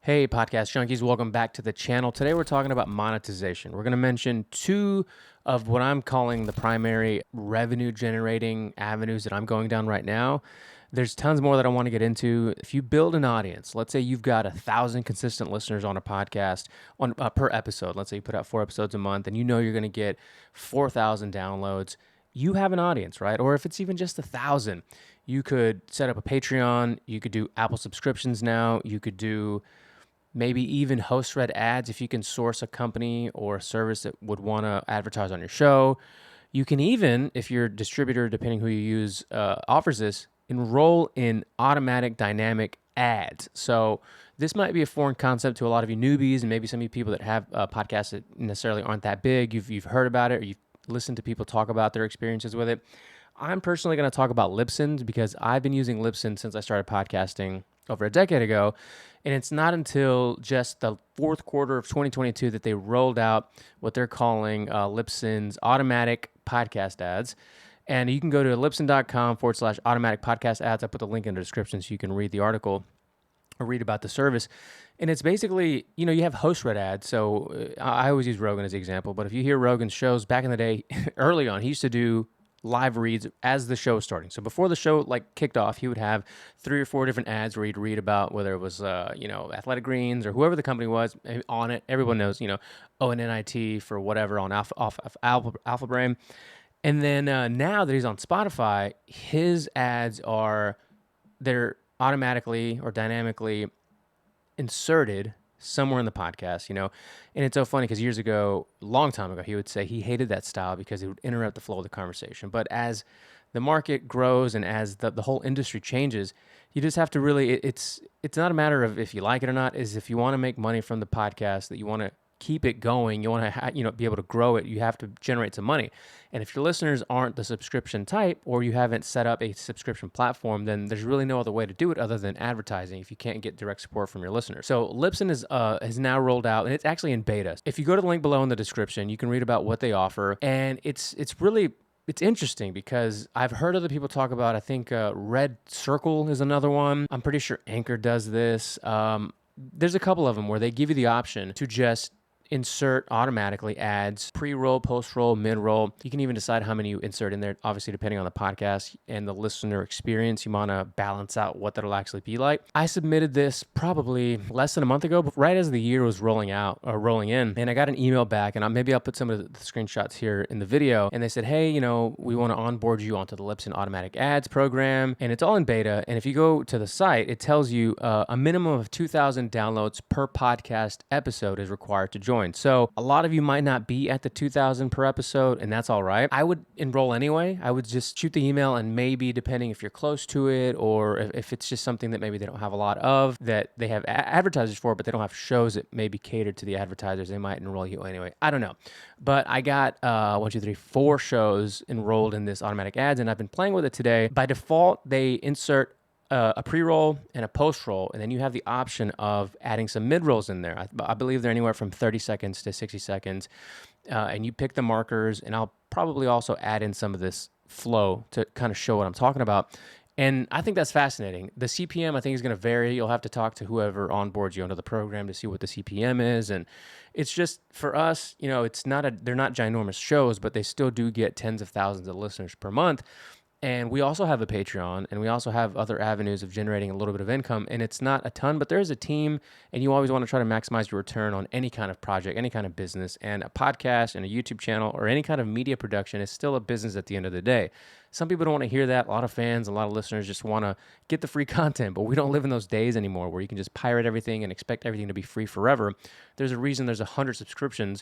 Hey, podcast junkies, welcome back to the channel. Today we're talking about monetization. We're going to mention two of what I'm calling the primary revenue generating avenues that I'm going down right now. There's tons more that I want to get into. If you build an audience, let's say you've got 1,000 consistent listeners on a podcast on per episode. Let's say you put out 4 episodes a month and you know you're going to get 4,000 downloads. You have an audience, right? Or if it's even just 1,000, you could set up a Patreon. You could do Apple subscriptions now. You could do maybe even host-read ads if you can source a company or a service that would want to advertise on your show. You can even, if your distributor, depending who you use, offers this, enroll in automatic dynamic ads. So this might be a foreign concept to a lot of you newbies and maybe some of you people that have podcasts that necessarily aren't that big. You've heard about it or you've listened to people talk about their experiences with it. I'm personally going to talk about Libsyn because I've been using Libsyn since I started podcasting over a decade ago. And it's not until just the fourth quarter of 2022 that they rolled out what they're calling Libsyn's automatic podcast ads. And you can go to libsyn.com/automatic podcast ads. I put the link in the description so you can read the article or read about the service. And it's basically, you have host-read ads. So I always use Rogan as the example. But if you hear Rogan's shows back in the day, early on, he used to do live reads as the show was starting. So before the show kicked off, he would have 3 or 4 different ads where he'd read about whether it was Athletic Greens or whoever the company was on it. Everyone knows, an NIT for whatever on Alpha Brain. And then now that he's on Spotify, his ads they're automatically or dynamically inserted somewhere in the podcast, and it's so funny because years ago, a long time ago, he would say he hated that style because it would interrupt the flow of the conversation. But as the market grows and as the whole industry changes, you just have to really, it's not a matter of if you like it or not, is if you want to make money from the podcast, that you want to keep it going, you want to be able to grow it, you have to generate some money. And if your listeners aren't the subscription type or you haven't set up a subscription platform, then there's really no other way to do it other than advertising if you can't get direct support from your listeners. So Libsyn has now rolled out, and it's actually in beta. If you go to the link below in the description, you can read about what they offer, and it's interesting because I've heard other people talk about, I think Red Circle is another one. I'm pretty sure Anchor does this. There's a couple of them where they give you the option to just insert automatically ads, pre-roll, post-roll, mid-roll. You can even decide how many you insert in there, obviously depending on the podcast and the listener experience. You want to balance out what that'll actually be like. I submitted this probably less than a month ago, but right as the year was rolling in, and I got an email back, and maybe I'll put some of the screenshots here in the video, and they said, hey, we want to onboard you onto the Libsyn automatic ads program, and it's all in beta, and if you go to the site, it tells you a minimum of 2,000 downloads per podcast episode is required to join. So a lot of you might not be at the 2,000 per episode, and that's all right. I would enroll anyway. I would just shoot the email, and maybe depending if you're close to it or if it's just something that maybe they don't have a lot of, that they have advertisers for, but they don't have shows that maybe catered to the advertisers, they might enroll you anyway. I don't know. But I got 4 shows enrolled in this automatic ads, and I've been playing with it today. By default, they insert a pre-roll and a post-roll, and then you have the option of adding some mid-rolls in there. I believe they're anywhere from 30 seconds to 60 seconds, and you pick the markers, and I'll probably also add in some of this flow to kind of show what I'm talking about. And I think that's fascinating. The CPM, I think, is going to vary. You'll have to talk to whoever onboards you onto the program to see what the CPM is. And it's just, for us, they're not ginormous shows, but they still do get tens of thousands of listeners per month. And we also have a Patreon, and we also have other avenues of generating a little bit of income. And it's not a ton, but there is a team, and you always want to try to maximize your return on any kind of project, any kind of business. And a podcast and a YouTube channel or any kind of media production is still a business at the end of the day. Some people don't want to hear that. A lot of fans, a lot of listeners just want to get the free content, but we don't live in those days anymore where you can just pirate everything and expect everything to be free forever. There's a reason there's 100 subscription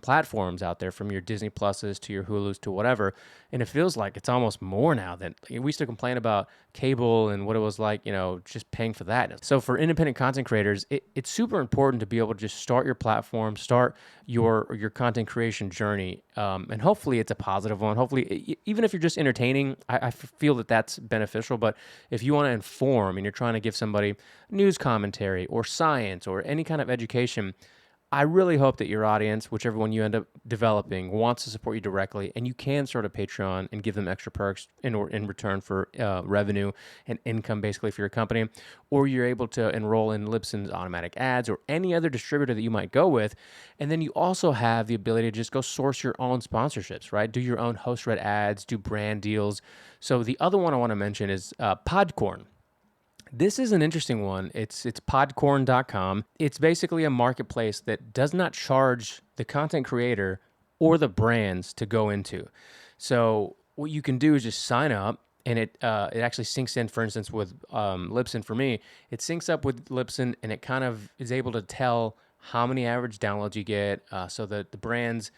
platforms out there, from your Disney Pluses to your Hulus to whatever, and it feels like it's almost more now than we used to complain about cable and what it was like, just paying for that. So for independent content creators, it's super important to be able to just start your platform, start your content creation journey, and hopefully it's a positive one. Hopefully, even if you're just entertaining, I feel that that's beneficial. But if you want to inform and you're trying to give somebody news commentary or science or any kind of education, I really hope that your audience, whichever one you end up developing, wants to support you directly, and you can start a Patreon and give them extra perks in return for revenue and income, basically for your company, or you're able to enroll in Libsyn's automatic ads or any other distributor that you might go with, and then you also have the ability to just go source your own sponsorships, right? Do your own host-read ads, do brand deals. So the other one I want to mention is Podcorn. This is an interesting one. It's podcorn.com. It's basically a marketplace that does not charge the content creator or the brands to go into. So what you can do is just sign up, and it actually syncs in. For instance, with Libsyn, for me, it syncs up with Libsyn, and it kind of is able to tell how many average downloads you get, so that the brands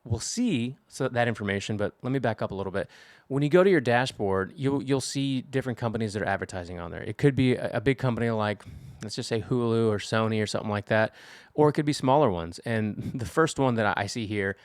will see that information. But let me back up a little bit. When you go to your dashboard, you'll see different companies that are advertising on there. It could be a big company like, let's just say Hulu or Sony or something like that, or it could be smaller ones. And the first one that I see here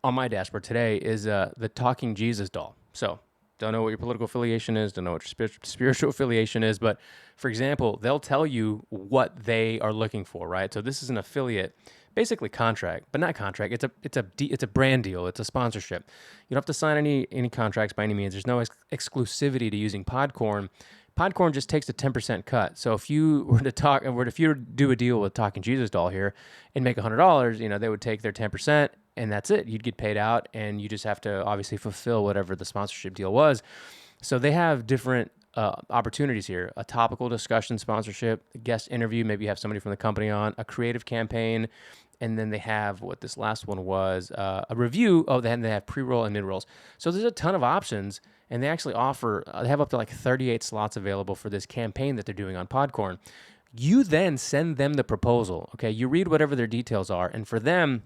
on my dashboard today is the Talking Jesus doll. So don't know what your political affiliation is, don't know what your spiritual affiliation is, but for example, they'll tell you what they are looking for, right? So this is an affiliate, basically contract, but not contract. It's a brand deal. It's a sponsorship. You don't have to sign any contracts by any means. There's no exclusivity to using Podcorn. Podcorn just takes a 10% cut. So if you were to do a deal with Talking Jesus doll here and make $100, they would take their 10%, and that's it. You'd get paid out, and you just have to obviously fulfill whatever the sponsorship deal was. So they have different opportunities here: a topical discussion sponsorship, a guest interview. Maybe you have somebody from the company on, a creative campaign, and then they have what this last one was, a review. Oh, then they have pre-roll and mid-rolls. So there's a ton of options, and they actually offer, they have up to like 38 slots available for this campaign that they're doing on Podcorn. You then send them the proposal. Okay, you read whatever their details are, and for them,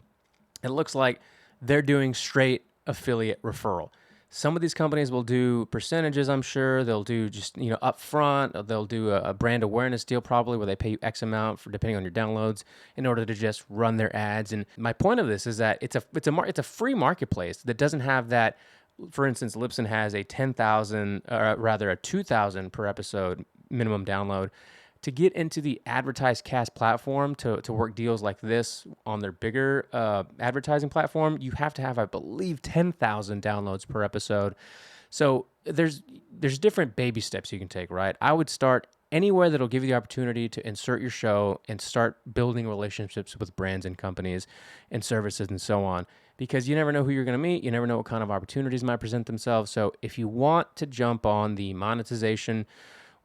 it looks like they're doing straight affiliate referral. Some of these companies will do percentages, I'm sure. They'll do just, upfront. They'll do a brand awareness deal probably where they pay you X amount for depending on your downloads in order to just run their ads. And my point of this is that it's a free marketplace that doesn't have that. For instance, Libsyn has a 10,000, or rather a 2,000 per episode minimum download. To get into the advertised cast platform to work deals like this on their bigger advertising platform, you have to have, I believe, 10,000 downloads per episode. So there's different baby steps you can take, right? I would start anywhere that'll give you the opportunity to insert your show and start building relationships with brands and companies and services and so on, because you never know who you're going to meet. You never know what kind of opportunities might present themselves. So if you want to jump on the monetization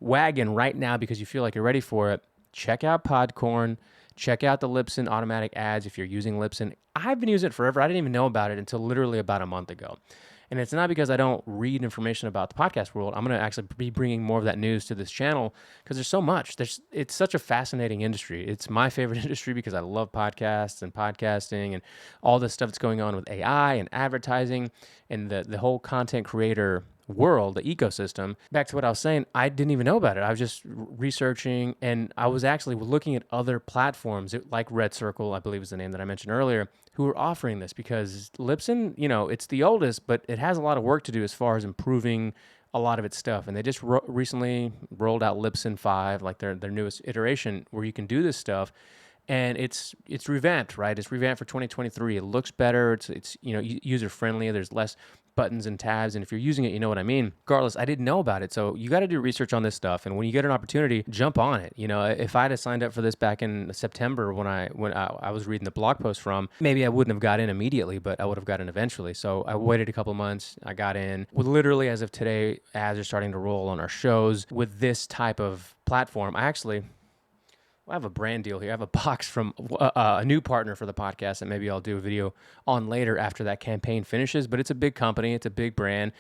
wagon right now because you feel like you're ready for it, check out Podcorn. Check out the Libsyn automatic ads if you're using Libsyn. I've been using it forever. I didn't even know about it until literally about a month ago. And it's not because I don't read information about the podcast world. I'm going to actually be bringing more of that news to this channel because there's so much. It's such a fascinating industry. It's my favorite industry because I love podcasts and podcasting and all this stuff that's going on with AI and advertising and the whole content creator world, the ecosystem. Back to what I was saying, I didn't even know about it. I was just researching, and I was actually looking at other platforms like Red Circle, I believe is the name that I mentioned earlier, who are offering this because Libsyn, it's the oldest, but it has a lot of work to do as far as improving a lot of its stuff. And they just recently rolled out Libsyn 5, like their newest iteration, where you can do this stuff. And it's revamped, right? It's revamped for 2023. It looks better. It's user friendly. There's less buttons and tabs, and if you're using it, you know what I mean. Regardless, I didn't know about it, so you got to do research on this stuff. And when you get an opportunity, jump on it. If I had signed up for this back in September when I was reading the blog post from, maybe I wouldn't have got in immediately, but I would have got in eventually. So I waited a couple months. I got in. Literally, as of today, ads are starting to roll on our shows with this type of platform. I have a brand deal here. I have a box from a new partner for the podcast that maybe I'll do a video on later after that campaign finishes. But it's a big company. It's a big brand.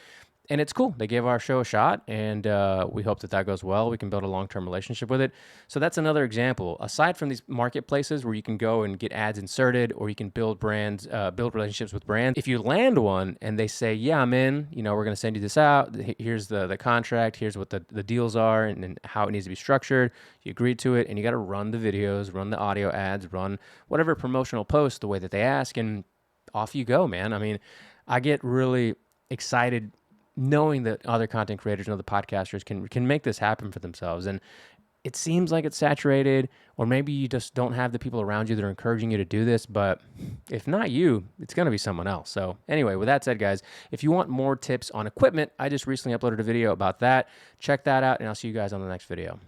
And it's cool. They gave our show a shot, and we hope that goes well. We can build a long-term relationship with it. So that's another example. Aside from these marketplaces where you can go and get ads inserted, or you can build relationships with brands. If you land one and they say, yeah, I'm in, we're going to send you this out. Here's the contract. Here's what the deals are and how it needs to be structured. You agreed to it, and you got to run the videos, run the audio ads, run whatever promotional post the way that they ask, and off you go, man. I mean, I get really excited knowing that other content creators and other podcasters can make this happen for themselves. And it seems like it's saturated, or maybe you just don't have the people around you that are encouraging you to do this. But if not you, it's going to be someone else. So anyway, with that said, guys, if you want more tips on equipment, I just recently uploaded a video about that. Check that out, and I'll see you guys on the next video.